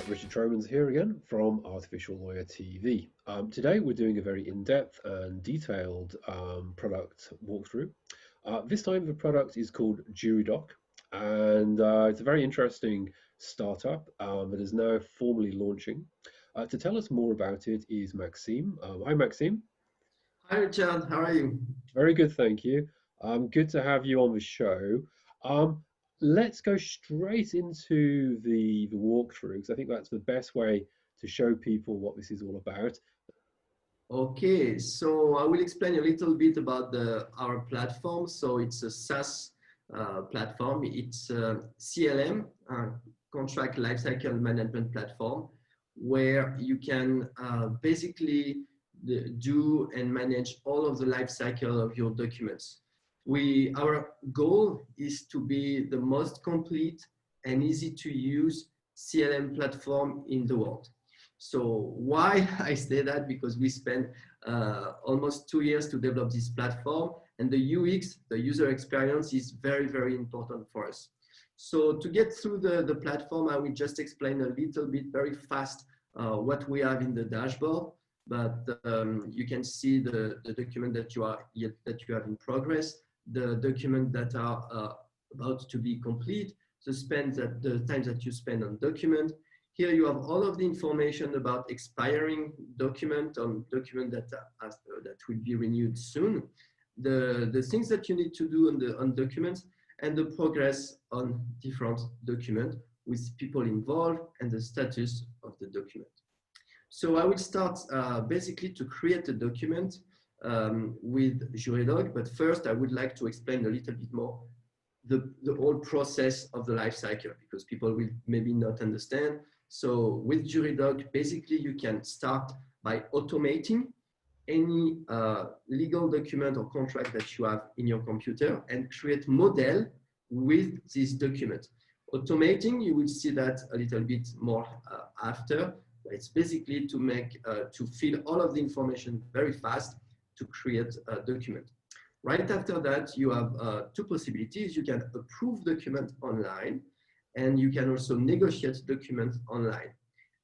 Richard Tromans here again from Artificial Lawyer TV. Today we're doing a very in-depth and detailed product walkthrough. This time the product is called JuryDoc, and it's a very interesting startup that is now formally launching. To tell us more about it is Maxime. Hi Maxime. Hi Richard, how are you? Very good, thank you. Good to have you on the show. Um, let's go straight into the walkthrough because I think that's the best way to show people what this is all about. Okay, so I will explain a little bit about our platform. So it's a SaaS platform. It's a CLM, contract lifecycle management platform, where you can basically do and manage all of the lifecycle of your documents. Our goal is to be the most complete and easy to use CLM platform in the world. So why I say that? Because we spent almost 2 years to develop this platform, and the UX, the user experience, is very, very important for us. So to get through the platform, I will just explain a little bit very fast what we have in the dashboard. But you can see the document that you have in progress, the document that are about to be complete, the time that you spend on document. Here you have all of the information about expiring document on document that will be renewed soon, the things that you need to do on documents, and the progress on different document with people involved and the status of the document. So I will start basically to create a document with JuryDoc, but first I would like to explain a little bit more the whole process of the life cycle, because people will maybe not understand. So with JuryDoc, basically you can start by automating any legal document or contract that you have in your computer and create model with this document. Automating, you will see that a little bit more after. It's basically to fill all of the information very fast to create a document. Right after that, you have two possibilities. You can approve document online, and you can also negotiate documents online.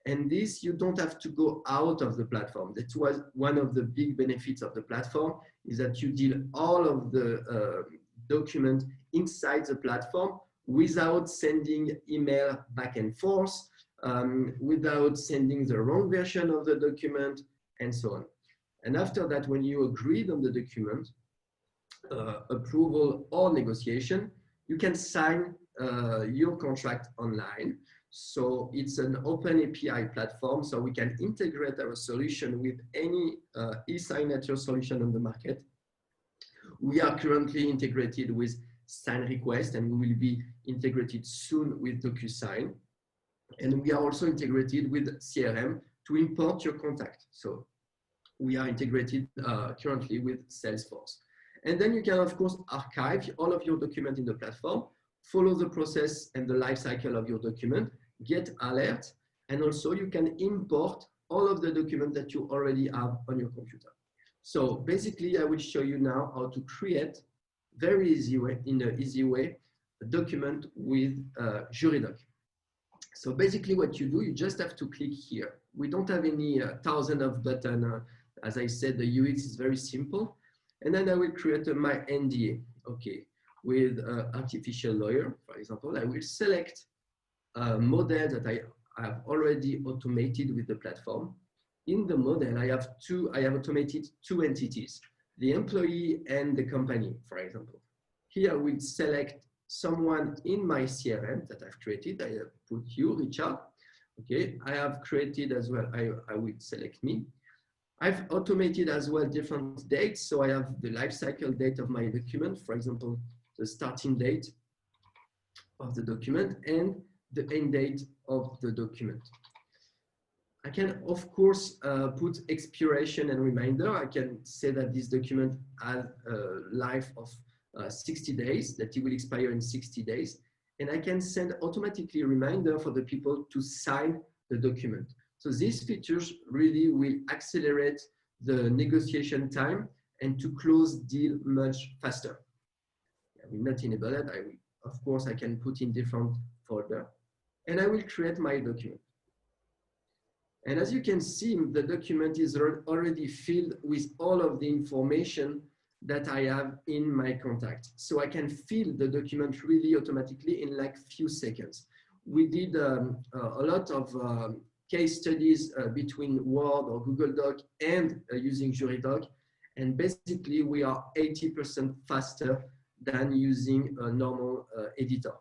And this, you don't have to go out of the platform. That was one of the big benefits of the platform, is that you deal all of the document inside the platform without sending email back and forth, without sending the wrong version of the document, and so on. And after that, when you agreed on the document, approval or negotiation, you can sign your contract online. So it's an open API platform, so we can integrate our solution with any e-signature solution on the market. We are currently integrated with SignRequest, and we will be integrated soon with DocuSign. And we are also integrated with CRM to import your contact. So we are integrated currently with Salesforce. And then you can, of course, archive all of your documents in the platform, follow the process and the life cycle of your document, get alerts, and also you can import all of the documents that you already have on your computer. So basically, I will show you now how to create very easy way, in an easy way, a document with JuryDoc. So basically what you do, you just have to click here. We don't have any thousand of buttons. As I said, the UX is very simple. And then I will create my NDA, okay, with artificial lawyer, for example. I will select a model that I have already automated with the platform. In the model, I have automated two entities, the employee and the company, for example. Here I will select someone in my CRM that I've created. I have put you, Richard. Okay, I have created as well, I will select me. I've automated as well different dates. So I have the life cycle date of my document, for example, the starting date of the document and the end date of the document. I can, of course, put expiration and reminder. I can say that this document has a life of 60 days, that it will expire in 60 days. And I can send automatically a reminder for the people to sign the document. So these features really will accelerate the negotiation time and to close deal much faster. I will not enable it. Of course, I can put in different folder, and I will create my document. And as you can see, the document is already filled with all of the information that I have in my contact. So I can fill the document really automatically in like few seconds. We did a lot of case studies between Word or Google Doc and using JuryDoc. And basically we are 80% faster than using a normal editor.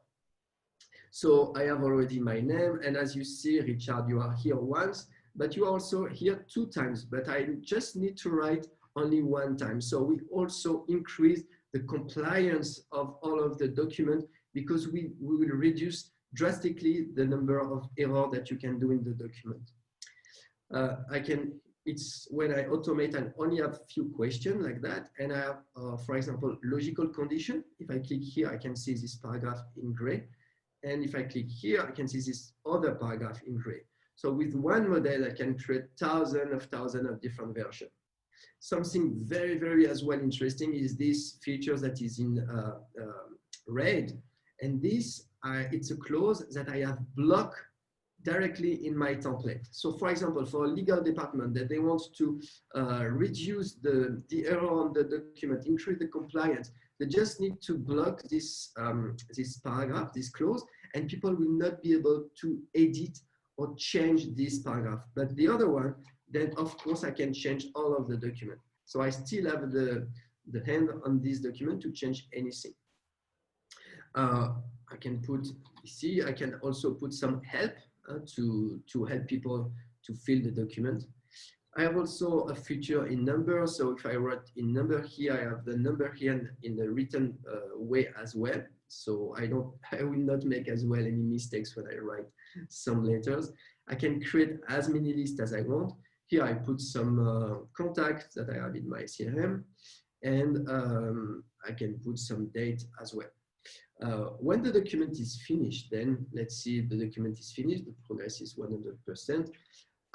So I have already my name, and as you see, Richard, you are here once, but you are also here 2 times, but I just need to write only 1 time. So we also increase the compliance of all of the document because we will reduce drastically the number of errors that you can do in the document. It's when I automate and only have few questions like that. And I have, for example, logical condition. If I click here, I can see this paragraph in gray. And if I click here, I can see this other paragraph in gray. So with one model, I can create thousands of different versions. Something very, very as well interesting is this feature that is in red. And this, it's a clause that I have blocked directly in my template. So for example, for a legal department that they want to reduce the error on the document, increase the compliance, they just need to block this, this paragraph, this clause, and people will not be able to edit or change this paragraph. But the other one, then of course I can change all of the document. So I still have the hand on this document to change anything. I can put, see, I can also put some help to help people to fill the document. I have also a feature in number. So if I write in number here, I have the number here in the written way as well. So I will not make as well any mistakes when I write some letters. I can create as many lists as I want. Here I put some contacts that I have in my CRM, and I can put some date as well. When the document is finished, then let's see the document is finished, the progress is 100%.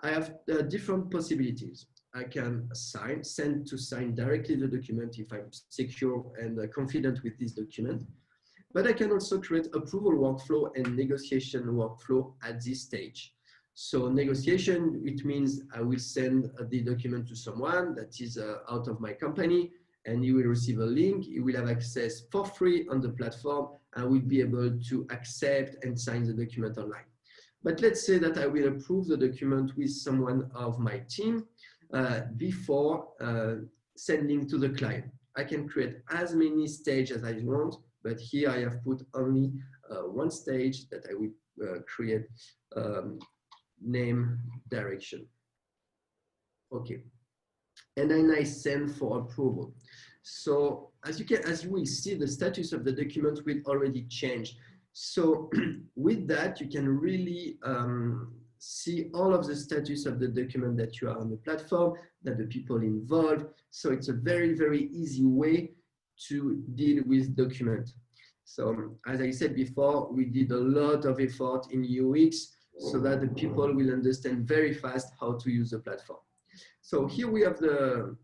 I have different possibilities. I can send to sign directly the document if I'm secure and confident with this document. But I can also create approval workflow and negotiation workflow at this stage. So negotiation, it means I will send the document to someone that is out of my company, and you will receive a link. You will have access for free on the platform and will be able to accept and sign the document online. But let's say that I will approve the document with someone of my team before sending to the client. I can create as many stages as I want, but here I have put only one stage that I will create name direction. Okay. And then I send for approval. So as you will see, the status of the document will already change. So with that, you can really see all of the status of the document that you are on the platform, that the people involved. So it's a very, very easy way to deal with document. So as I said before, we did a lot of effort in UX so that the people will understand very fast how to use the platform. So here we have the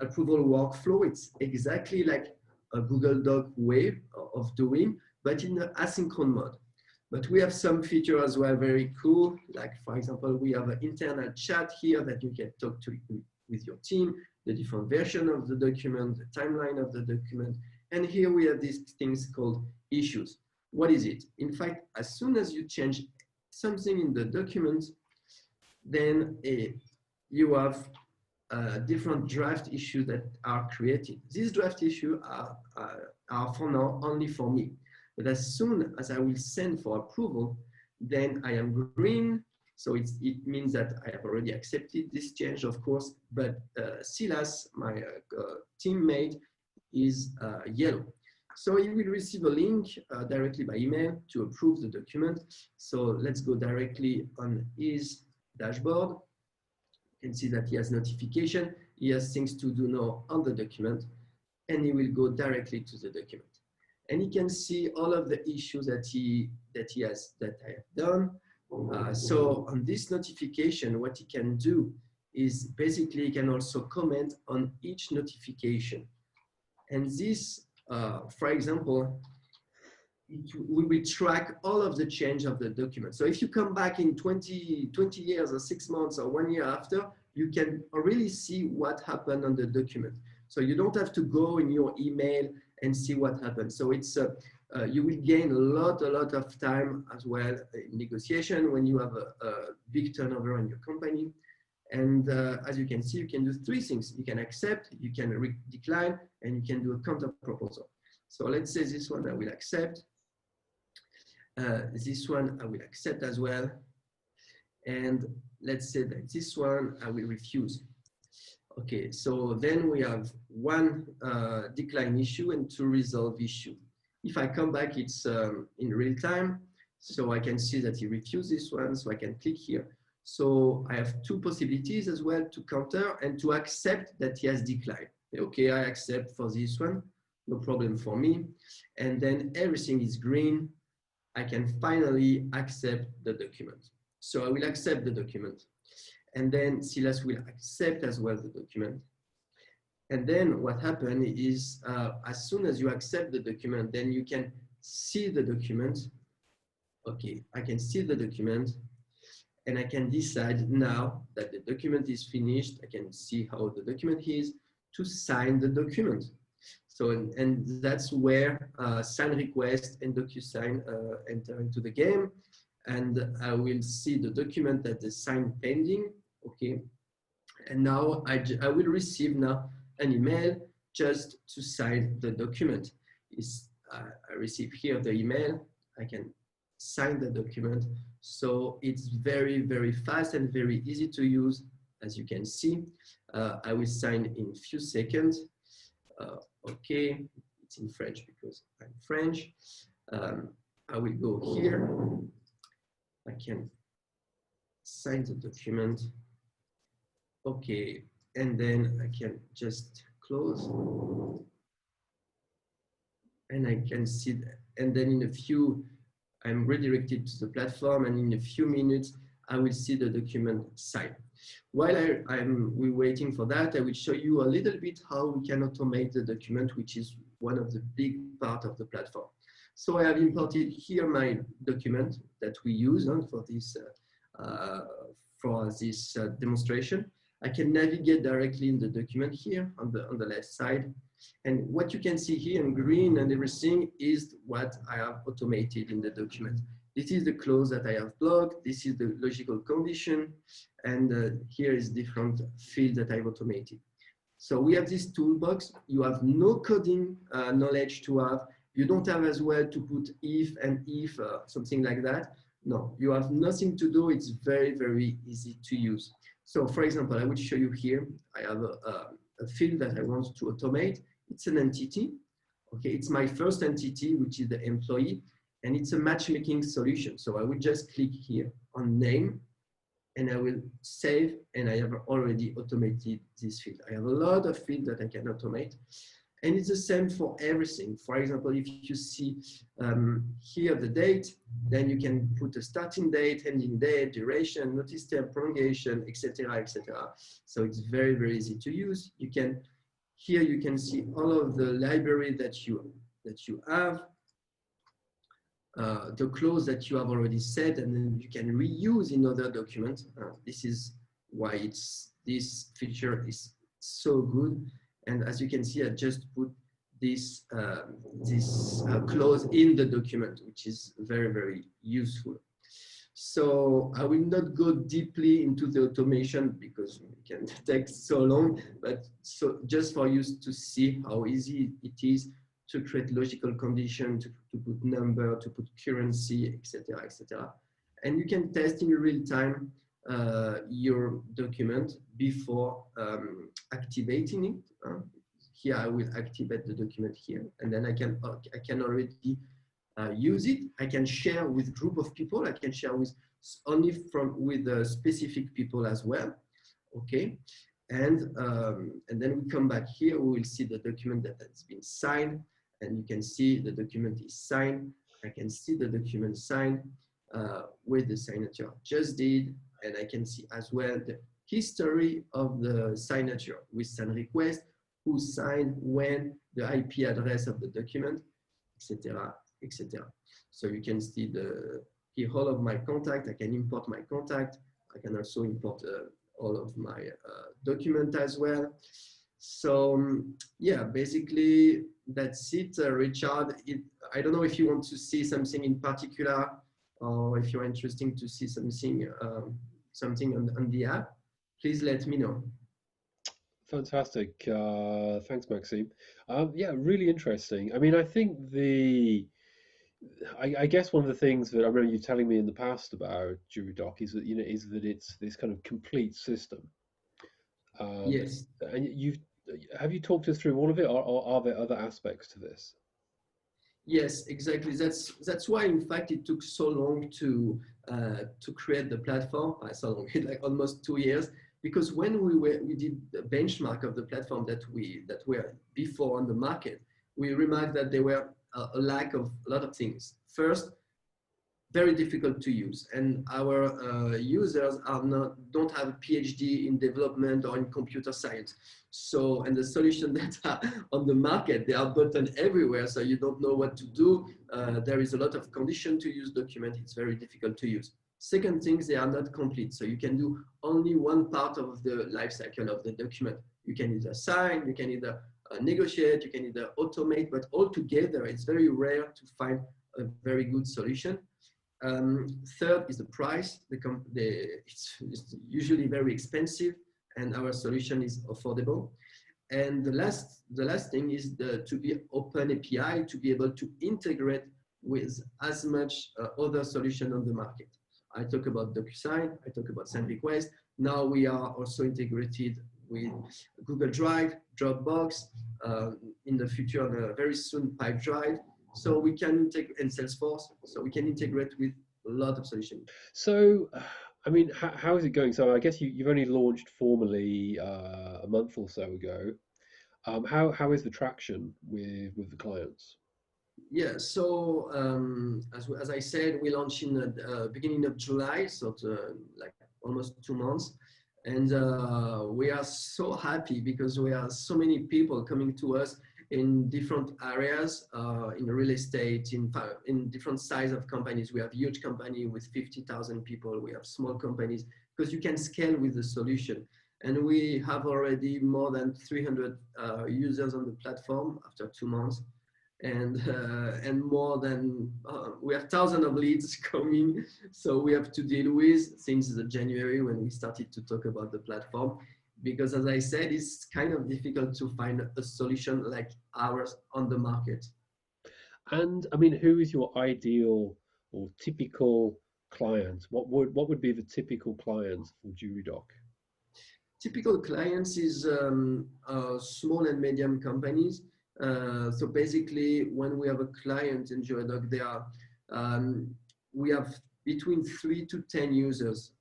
approval workflow. It's exactly like a Google Doc way of doing, but in the asynchronous mode. But we have some feature as well, very cool. Like for example, we have an internal chat here that you can talk to with your team, the different version of the document, the timeline of the document. And here we have these things called issues. What is it? In fact, as soon as you change something in the document, then you have different draft issues that are created. These draft issues are for now only for me. But as soon as I will send for approval, then I am green. So it means that I have already accepted this change, of course, but Silas, my teammate, is yellow. So he will receive a link directly by email to approve the document. So let's go directly on his dashboard. You can see that he has notification. He has things to do now on the document, and he will go directly to the document. And he can see all of the issues that I have done. So on this notification, what he can do is basically he can also comment on each notification. And this, for example, we will track all of the change of the document. So if you come back in 20 years or 6 months or 1 year after, you can really see what happened on the document. So you don't have to go in your email and see what happened. So it's you will gain a lot of time as well in negotiation when you have a big turnover in your company. And as you can see, you can do 3 things. You can accept, you can decline, and you can do a counter proposal. So let's say this one I will accept. This one I will accept as well. And let's say that this one I will refuse. Okay, so then we have 1 decline issue and 2 resolve issue. If I come back, it's in real time. So I can see that he refused this one, so I can click here. So I have 2 possibilities as well to counter and to accept that he has declined. Okay, I accept for this one, no problem for me. And then everything is green. I can finally accept the document. So I will accept the document. And then Silas will accept as well the document. And then what happened is as soon as you accept the document, then you can see the document. Okay, I can see the document and I can decide now that the document is finished. I can see how the document is to sign the document. So, and that's where sign request and DocuSign enter into the game. And I will see the document that is signed pending. Okay. And now I will receive now an email just to sign the document. I receive here the email. I can sign the document. So it's very fast and very easy to use. As you can see, I will sign in a few seconds. Okay, it's in French because I'm French. I will go here. I can sign the document. Okay, and then I can just close. And I can see that. And then in a few, I'm redirected to the platform, and in a few minutes, I will see the document signed. While we're waiting for that, I will show you a little bit how we can automate the document, which is one of the big part of the platform. So I have imported here my document that we use for this demonstration. I can navigate directly in the document here on the left side. And what you can see here in green and everything is what I have automated in the document. This is the clause that I have blocked. This is the logical condition. And here is different field that I've automated. So we have this toolbox. You have no coding knowledge to have. You don't have as well to put if and if, something like that. No, you have nothing to do. It's very easy to use. So for example, I will show you here. I have a field that I want to automate. It's an entity. Okay, it's my first entity, which is the employee, and it's a matchmaking solution. So I will just click here on name, and I will save, and I have already automated this field. I have a lot of fields that I can automate, and it's the same for everything. For example, if you see here the date, then you can put a starting date, ending date, duration, notice term, prolongation, etc., etc. So it's very easy to use. You can here you can see all of the library that you have, the clause that you have already set, and then you can reuse in other documents. This is why this feature is so good. And as you can see, I just put this clause in the document, which is very useful. So I will not go deeply into the automation because it can take so long, but so just for you to see how easy it is to create logical condition, to put number, to put currency, etc., etc. And you can test in real time your document before activating it. Here I will activate the document here, and then I can already use it. I can share with group of people. I can share with with specific people as well. Okay, and then we come back here. We will see the document that has been signed, and you can see the document is signed. I can see the document signed with the signature just did, and I can see as well the history of the signature with sign request, who signed when, the IP address of the document, etc. etc. So you can see here all of my contact. I can import my contact. I can also import all of my document as well. So yeah, basically that's it, Richard. I don't know if you want to see something in particular, or if you're interested to see something on the app. Please let me know. Fantastic. Thanks, Maxime. Yeah, really interesting. I mean, I think I guess one of the things that I remember you telling me in the past about JuryDoc is that is that it's this kind of complete system. Um, Yes. and have you talked us through all of it, or are there other aspects to this? Yes, exactly. That's why, in fact, it took so long to create the platform. So long, like almost 2 years, because when we did the benchmark of the platform that were before on the market, we remarked that there were a lack of a lot of things. First, very difficult to use, and our users don't have a PhD in development or in computer science. So, and the solution that are on the market, they are button everywhere, so you don't know what to do. There is a lot of condition to use document. It's very difficult to use. Second thing, they are not complete, so you can do only one part of the life cycle of the document. You can either sign, you can either negotiate, you can either automate, but altogether, it's very rare to find a very good solution. Third is the price. It's usually very expensive, and our solution is affordable. And the last thing is to be open API, to be able to integrate with as much other solution on the market. I talk about DocuSign, I talk about send request. Now we are also integrated with Google Drive, Dropbox, in the future, very soon Pipedrive. So we can integrate, and Salesforce, so we can integrate with a lot of solutions. So, I mean, how is it going? So, I guess you've only launched formally a month or so ago. How is the traction with the clients? Yeah, so as I said, we launched in the beginning of July, so like almost 2 months. And we are so happy because we have so many people coming to us in different areas, in real estate, in different size of companies. We have huge company with 50,000 people. We have small companies because you can scale with the solution. And we have already more than 300 users on the platform after 2 months. And more than we have thousands of leads coming, so we have to deal with since January when we started to talk about the platform, because as I said, it's kind of difficult to find a solution like ours on the market. And I mean, who is your ideal or typical client? What would be the typical client for JuryDoc? Typical clients is small and medium companies. So basically, when we have a client in JuryDoc, we have between 3 to 10 users.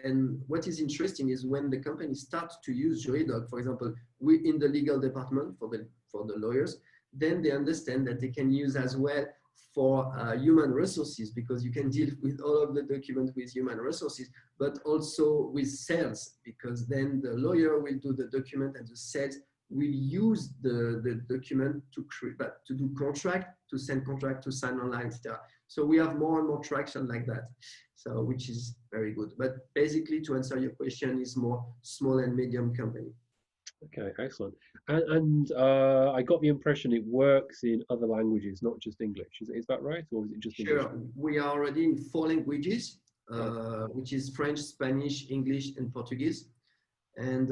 And what is interesting is when the company starts to use JuryDoc, for example, we in the legal department for the lawyers, then they understand that they can use as well for human resources, because you can deal with all of the documents with human resources, but also with sales, because then the lawyer will do the document and the sales will use the document to do contract, to send contract, to sign online, etc. So we have more and more traction like that, so which is very good. But basically, to answer your question, is more small and medium company. Okay, excellent. And I got the impression it works in other languages, not just English. Is that right, or is it just English? Sure, we are already in 4 languages, Oh, which is French, Spanish, English, and Portuguese. And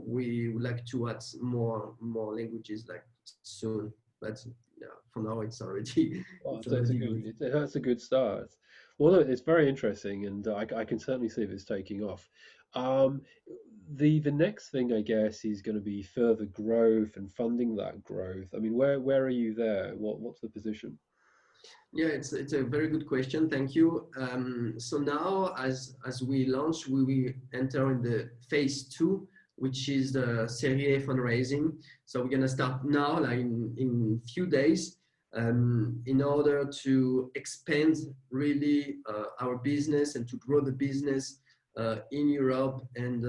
we would like to add more languages like soon, but yeah, for now it's already well, it's that's a already good good. that's a good start. Well, look, it's very interesting, and I can certainly see this taking off. Um, the next thing, I guess, is going to be further growth and funding that growth. I mean, where are you there? What's the position? Yeah, it's a very good question. Thank you. So now, as we launch, we will enter in the phase 2, which is the Serie A fundraising. So we're gonna start now, like in few days, in order to expand really our business and to grow the business in Europe and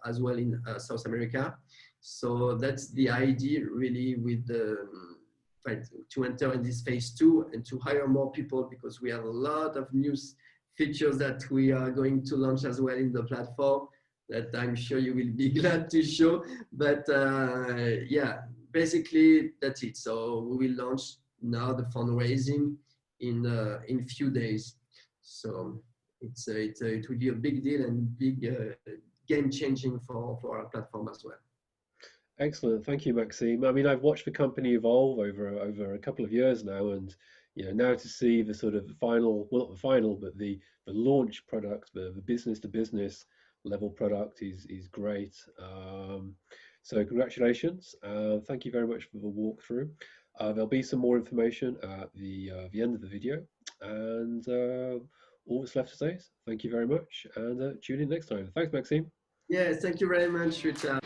as well in South America. So that's the idea, really, with to enter in this phase 2 and to hire more people, because we have a lot of new features that we are going to launch as well in the platform that I'm sure you will be glad to show. But yeah, basically that's it. So we will launch now the fundraising in few days. So it will be a big deal and big game changing for our platform as well. Excellent, thank you, Maxime. I mean, I've watched the company evolve over a couple of years now, and now to see the sort of final, well, not the final, but the launch product, the business to business level product is great. So congratulations. Thank you very much for the walkthrough. There'll be some more information at the end of the video, and all that's left to say is thank you very much, and tune in next time. Thanks, Maxime. Yes, thank you very much, Richard.